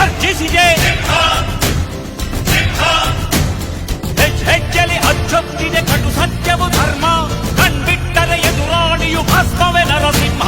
ಘರ್ಜಿಸಿದೆ. ಹೆಜ್ಜೆಲಿ ಅಚ್ಚೊತ್ತಿದೆ ಕಟು ಸತ್ಯವು ಧರ್ಮ, ಕಣ್ಬಿಟ್ಟರೆ ಎದುರಾಳಿಯು ಭಸ್ಮವೇ ನರಸಿಂಹ.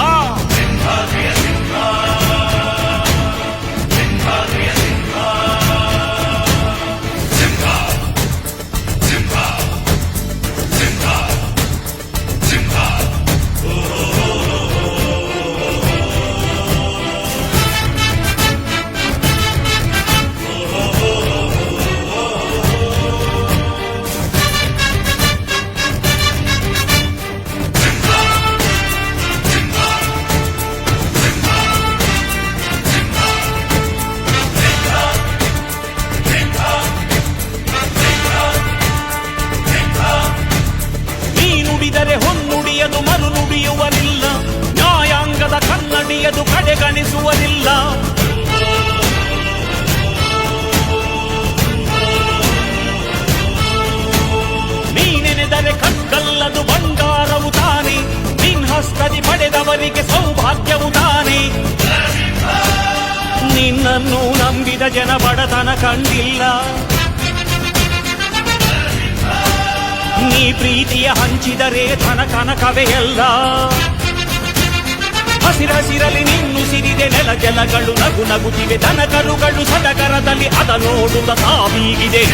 ಹೊನ್ನುಡಿಯದು ಮರು ನುಡಿಯುವನಿಲ್ಲ, ನ್ಯಾಯಾಂಗದ ಕನ್ನಡಿಯದು ಕಡೆಗಣಿಸುವನಿಲ್ಲ. ನೀನೆನೆದರೆ ಕಕ್ಕಲ್ಲದು ಬಂಗಾರವು ತಾನೆ, ನಿನ್ಹಸ್ತದಿ ಪಡೆದವರಿಗೆ ಸೌಭಾಗ್ಯವು ತಾನೆ. ನಿನ್ನನ್ನು ನಂಬಿದ ಜನ ಬಡತನ ಕಂಡಿಲ್ಲ, ನೀ ಪ್ರೀತಿಯ ಹಂಚಿದರೆ ಧನ ಕನಕವೇ ಎಲ್ಲ. ಹಸಿರಸಿರಲಿ ನಿನ್ನುಸಿರಿದೆ ನೆಲ ಜಲಗಳು ನಗು ನಗುತ್ತಿವೆ, ದನ ಕರುಗಳು ಸಡಗರದಲ್ಲಿ ಅದ ನೋಡುತ್ತ ತಾವೀಗಿದೆ.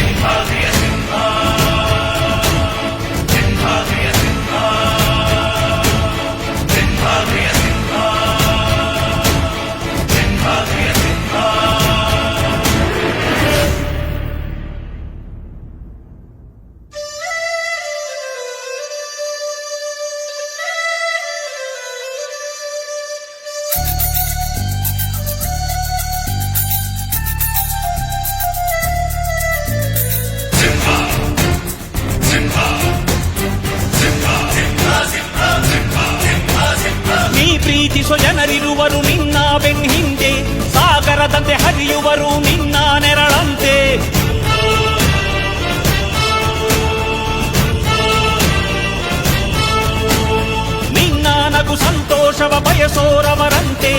ಪ್ರೀತಿಸೋ ಜನರಿರುವರು ನಿನ್ನ ಬೆನ್ ಹಿಂದೆ, ಸಾಗರದಂತೆ ಹರಿಯುವರು ನಿನ್ನ ನೆರಳಂತೆ. ನಿನ್ನ ನಗು ಸಂತೋಷವ ಬಯಸೋರವರಂತೆ,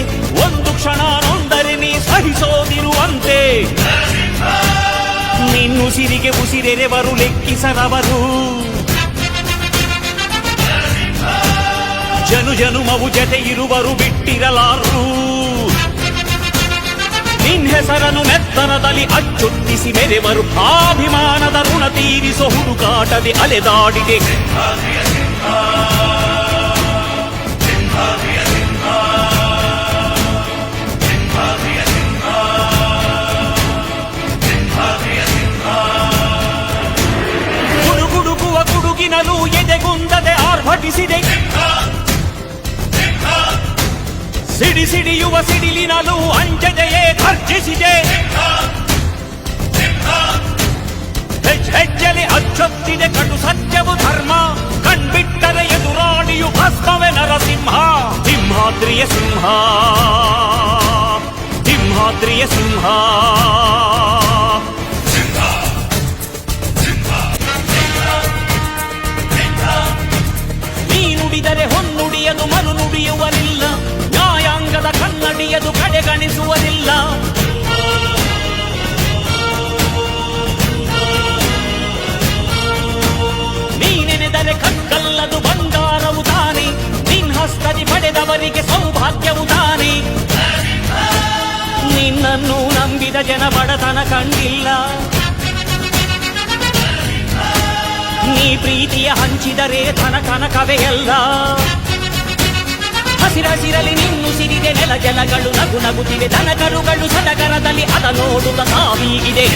ಒಂದು ಕ್ಷಣ ನೊಂದರೆ ನೀ ಸಹಿಸೋದಿರುವಂತೆ. ನಿನ್ನುಸಿರಿಗೆ ಉಸಿರೆರೆವರು ಲೆಕ್ಕಿಸರವರು, ಜನು ಜನುಮವು ಜತೆ ಇರುವರು ಬಿಟ್ಟಿರಲಾರು. ನಿನ್ ಹೆಸರನ್ನು ನೆತ್ತರದಲ್ಲಿ ಅಚ್ಚೊತ್ತಿಸಿ ಮೆರೆವರು, ಆಭಿಮಾನದ ಋಣ ತೀರಿಸೋ ಹುಡುಕಾಟದೆ ಅಲೆದಾಡಿದೆ. ಗುಡುಗುಡುಗುವ ಗುಡುಗಿನಲು ಎದೆಗುಂದದೆ ಆರ್ಭಟಿಸಿದೆ, ಸಿಡಿ ಸಿಡಿಯುವ ಸಿಡಿಲಿನಲು ಅಂಜದೆಯೇ ಘರ್ಜಿಸಿದೆ. ಹೆಜ್ಜೆಲಿ ಅಚ್ಚೊತ್ತಿದೆ ಕಟು ಸತ್ಯವು ಧರ್ಮ, ಕಣ್ಬಿಟ್ಟರೆ ಎದುರಾಳಿಯು ಭಸ್ಮವೇ ನರಸಿಂಹ. ಸಿಂಹಾದ್ರಿಯ ಸಿಂಹ, ಸಿಂಹಾದ್ರಿಯ ಸಿಂಹ. ನೀ ನುಡಿದರೆ ಹೊನ್ನುಡಿಯದು ಮರು ನುಡಿಯುವನಿಲ್ಲ, ನ್ಯಾಯಾಂಗದ ಕನ್ನಡಿಯದು ಕಡೆಗಣಿಸುವುದಿಲ್ಲ. ನೀನೆನೆದರೆ ಕಕ್ಕಲ್ಲದು ಬಂಗಾರವು ತಾನೆ, ನಿನ್ಹಸ್ತದಿ ಪಡೆದವರಿಗೆ ಸೌಭಾಗ್ಯವು ತಾನೆ. ನಿನ್ನನ್ನು ನಂಬಿದ ಜನ ಬಡತನ ಕಂಡಿಲ್ಲ, ನೀ ಪ್ರೀತಿಯ ಹಂಚಿದರೆ ಧನ ಕನಕವೇ ಎಲ್ಲ. ಹಸಿರಸಿರಲಿ ನಿನ್ನುಸಿರಿದೆ ನೆಲ ಜಲಗಳು ನಗು ನಗುತ್ತಿವೆ, ದನ ಕರುಗಳು ಸಡಗರದಲ್ಲಿ ಅದ ನೋಡುತ್ತ ತಾವೀಗಿದೆ.